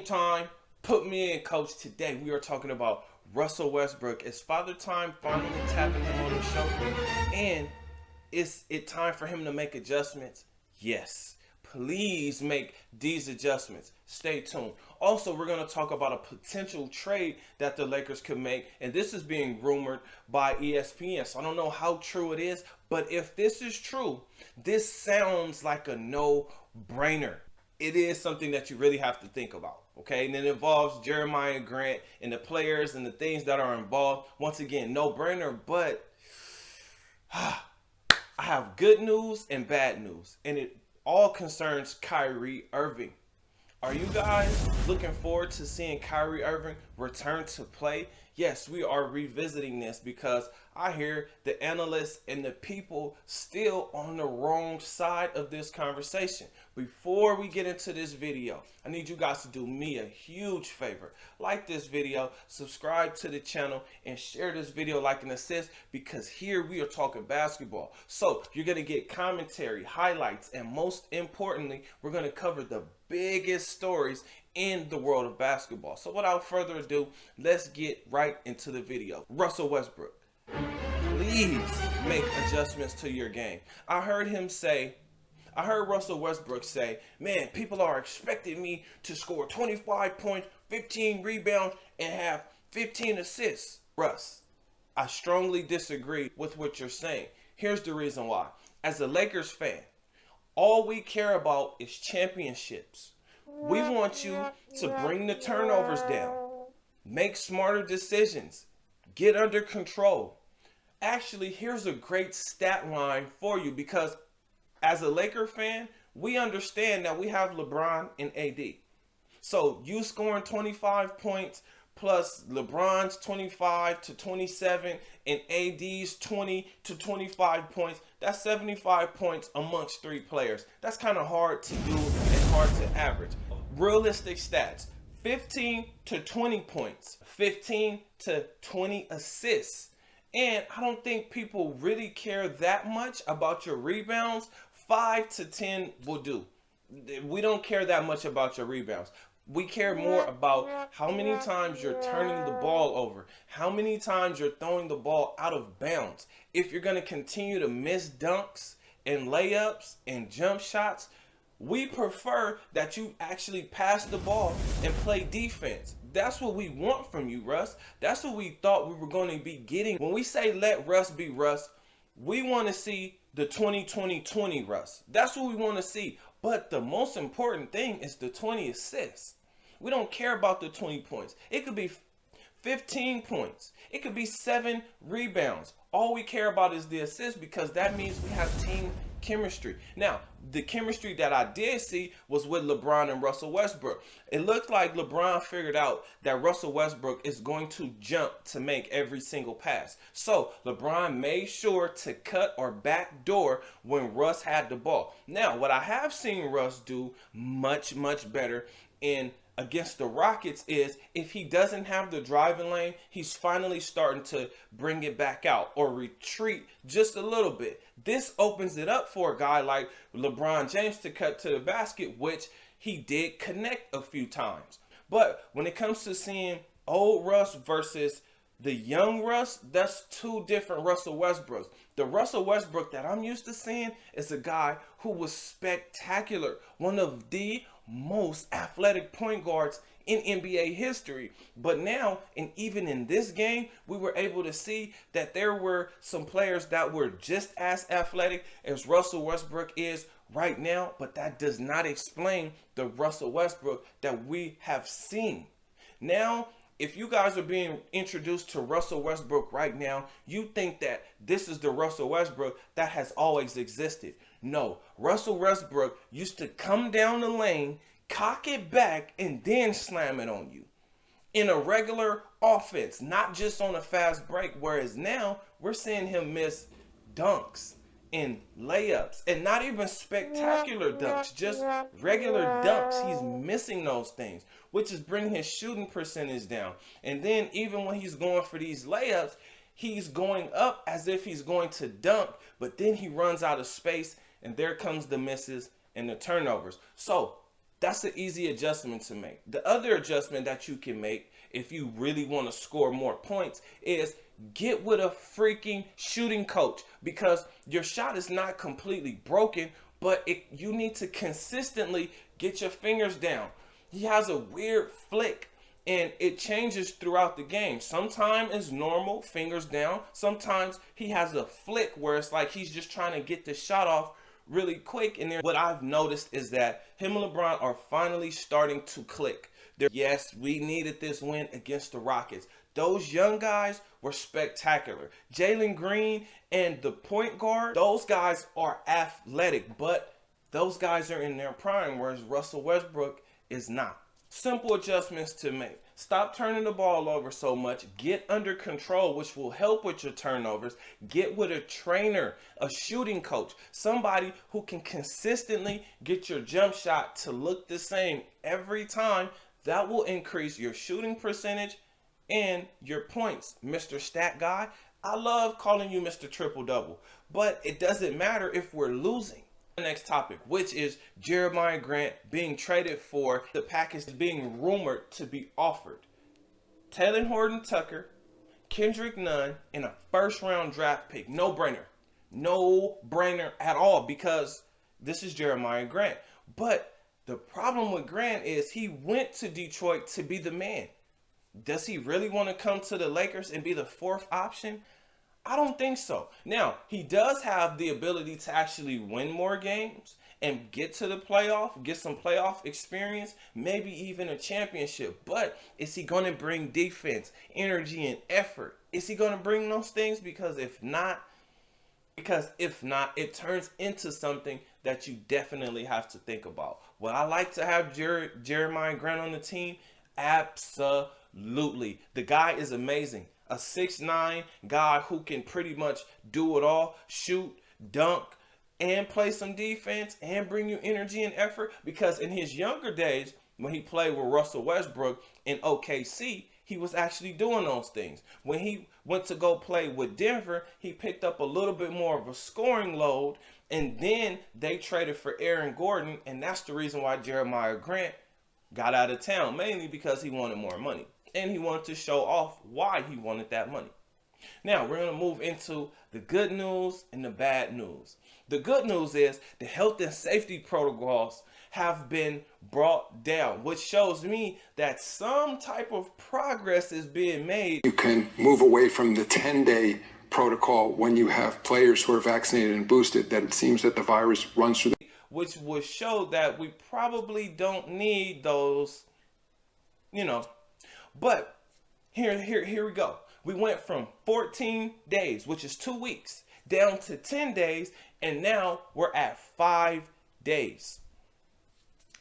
Game time. Put me in, coach. Today we are talking about Russell Westbrook. It's Father Time finally tapping him on the shoulder. And is it time for him to make adjustments? Yes. Please make these adjustments. Stay tuned. Also, we're going to talk about a potential trade that the Lakers could make. And this is being rumored by ESPN. So I don't know how true it is. But if this is true, this sounds like a no-brainer. It is something that you really have to think about. Okay, and it involves Jeremiah Grant and the players and the things that are involved. Once again, no-brainer, but I have good news and bad news, and it all concerns Kyrie Irving. Are you guys looking forward to seeing Kyrie Irving return to play? Yes, we are revisiting this because I hear the analysts and the people still on the wrong side of this conversation. Before we get into this video, I need you guys to do me a huge favor. Like this video, subscribe to the channel, and share this video like an assist because here we are talking basketball. So you're going to get commentary, highlights, and most importantly, we're going to cover the biggest stories in the world of basketball. So without further ado, let's get right into the video. Russell Westbrook, please make adjustments to your game. I heard Russell Westbrook say, man, people are expecting me to score 25 points, 15 rebounds, and have 15 assists. Russ, I strongly disagree with what you're saying. Here's the reason why. As a Lakers fan, all we care about is championships. We want you to bring the turnovers down, make smarter decisions, get under control. Actually, here's a great stat line for you because as a Laker fan, we understand that we have LeBron and AD. So you scoring 25 points plus LeBron's 25 to 27 and AD's 20 to 25 points, that's 75 points amongst three players. That's kind of hard to do and hard to average. Realistic stats, 15 to 20 points, 15 to 20 assists. And I don't think people really care that much about your rebounds. 5 to 10 will do. We don't care that much about your rebounds. We care more about how many times you're turning the ball over, how many times you're throwing the ball out of bounds. If you're going to continue to miss dunks and layups and jump shots, we prefer that you actually pass the ball and play defense. That's what we want from you, Russ. That's what we thought we were going to be getting. When we say let Russ be Russ, we want to see the 20-20-20 Russ. That's what we want to see. But the most important thing is the 20 assists. We don't care about the 20 points. It could be 15 points. It could be 7 rebounds. All we care about is the assists because that means we have team chemistry. Now, the chemistry that I did see was with LeBron and Russell Westbrook. It looked like LeBron figured out that Russell Westbrook is going to jump to make every single pass. So LeBron made sure to cut or backdoor when Russ had the ball. Now, what I have seen Russ do much, much better in against the Rockets is if he doesn't have the driving lane, he's finally starting to bring it back out or retreat just a little bit. This opens it up for a guy like LeBron James to cut to the basket, which he did connect a few times. But when it comes to seeing old Russ versus the young Russ, that's two different Russell Westbrooks. The Russell Westbrook that I'm used to seeing is a guy who was spectacular, one of the most athletic point guards in NBA history. But now, and even in this game, we were able to see that there were some players that were just as athletic as Russell Westbrook is right now, but that does not explain the Russell Westbrook that we have seen. Now, if you guys are being introduced to Russell Westbrook right now, you think that this is the Russell Westbrook that has always existed. No, Russell Westbrook used to come down the lane, cock it back, and then slam it on you. In a regular offense, not just on a fast break, whereas now we're seeing him miss dunks and layups, and not even spectacular dunks, just regular dunks. He's missing those things, which is bringing his shooting percentage down. And then even when he's going for these layups, he's going up as if he's going to dunk, but then he runs out of space, and there comes the misses and the turnovers. So That's an easy adjustment to make. The other adjustment that you can make if you really want to score more points is get with a freaking shooting coach, because your shot is not completely broken, but you need to consistently get your fingers down. He has a weird flick and it changes throughout the game. Sometimes it's normal, fingers down. Sometimes he has a flick where it's like he's just trying to get the shot off really quick. And then what I've noticed is that him and LeBron are finally starting to click. Yes, we needed this win against the Rockets. Those young guys were spectacular. Jalen Green and the point guard, those guys are athletic, but those guys are in their prime, whereas Russell Westbrook is not. Simple adjustments to make. Stop turning the ball over so much. Get under control, which will help with your turnovers. Get with a trainer, a shooting coach, somebody who can consistently get your jump shot to look the same every time. That will increase your shooting percentage and your points. Mr. Stat Guy, I love calling you Mr. Triple Double, but it doesn't matter if we're losing. The next topic, which is Jeremiah Grant being traded for the package being rumored to be offered. Taylor Horton-Tucker, Kendrick Nunn, and a first-round draft pick. No brainer. No brainer at all, because this is Jeremiah Grant. But the problem with Grant is he went to Detroit to be the man. Does he really want to come to the Lakers and be the fourth option? I don't think so. Now, he does have the ability to actually win more games and get to the playoff, get some playoff experience, maybe even a championship. But is he going to bring defense, energy, and effort? Is he going to bring those things? Because if not, it turns into something that you definitely have to think about. Would I like to have Jeremiah Grant on the team? Absolutely. The guy is amazing. A 6'9" guy who can pretty much do it all, shoot, dunk, and play some defense and bring you energy and effort. Because in his younger days, when he played with Russell Westbrook in OKC, he was actually doing those things. When he went to go play with Denver, he picked up a little bit more of a scoring load, and then they traded for Aaron Gordon, and that's the reason why Jeremiah Grant got out of town, mainly because he wanted more money. And he wanted to show off why he wanted that money. Now, we're going to move into the good news and the bad news. The good news is the health and safety protocols have been brought down, which shows me that some type of progress is being made. You can move away from the 10-day protocol when you have players who are vaccinated and boosted, that it seems that the virus runs through which would show that we probably don't need those, But here we go. We went from 14 days, which is 2 weeks, down to 10 days, and now we're at 5 days.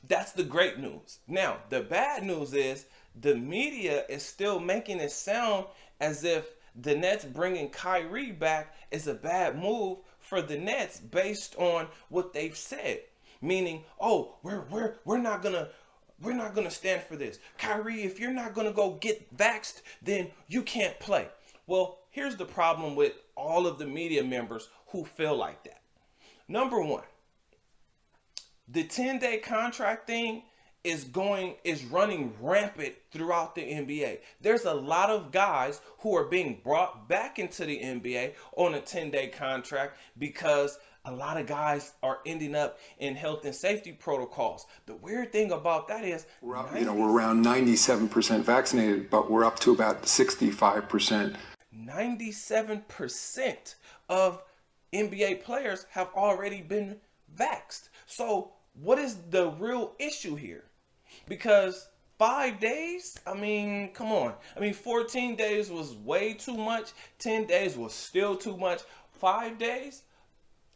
That's the great news. Now, the bad news is the media is still making it sound as if the Nets bringing Kyrie back is a bad move for the Nets based on what they've said. Meaning, oh, we're not gonna stand for this. Kyrie, if you're not gonna go get vaxxed, then you can't play. Well, here's the problem with all of the media members who feel like that. Number one, the 10-day contract thing is running rampant throughout the NBA. There's a lot of guys who are being brought back into the NBA on a 10-day contract because a lot of guys are ending up in health and safety protocols. The weird thing about that is we're around 97% vaccinated, but we're up to about 65%. 97% of NBA players have already been vaxxed. So what is the real issue here? Because 5 days, come on. 14 days was way too much. 10 days was still too much. 5 days?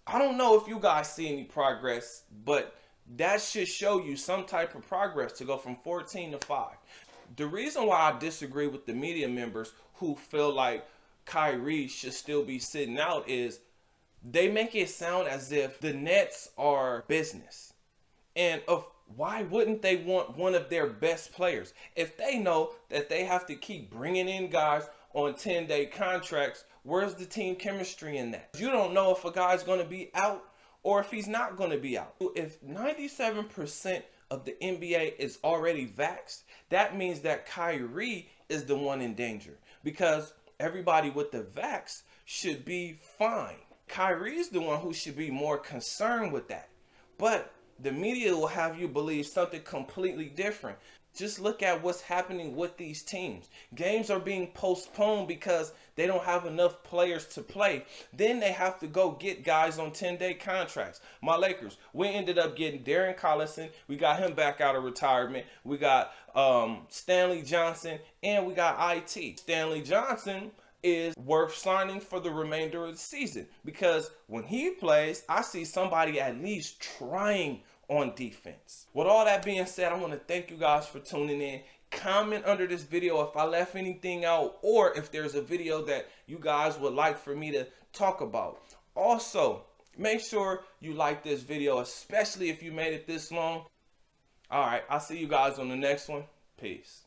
I don't know if you guys see any progress, but that should show you some type of progress to go from 14 to 5. The reason why I disagree with the media members who feel like Kyrie should still be sitting out is they make it sound as if the Nets are business. And why wouldn't they want one of their best players? If they know that they have to keep bringing in guys on 10-day contracts, where's the team chemistry in that? You don't know if a guy's going to be out or if he's not going to be out. If 97% of the NBA is already vaxxed, that means that Kyrie is the one in danger because everybody with the vax should be fine. Kyrie's the one who should be more concerned with that. But the media will have you believe something completely different. Just look at what's happening with these teams. Games are being postponed because they don't have enough players to play. Then they have to go get guys on 10-day contracts. My Lakers, we ended up getting Darren Collison. We got him back out of retirement. We got Stanley Johnson, and we got IT. Stanley Johnson is worth signing for the remainder of the season because when he plays, I see somebody at least trying on defense. With all that being said, I want to thank you guys for tuning in. Comment under this video if I left anything out or if there's a video that you guys would like for me to talk about. Also, make sure you like this video, especially if you made it this long. All right, I'll see you guys on the next one. Peace.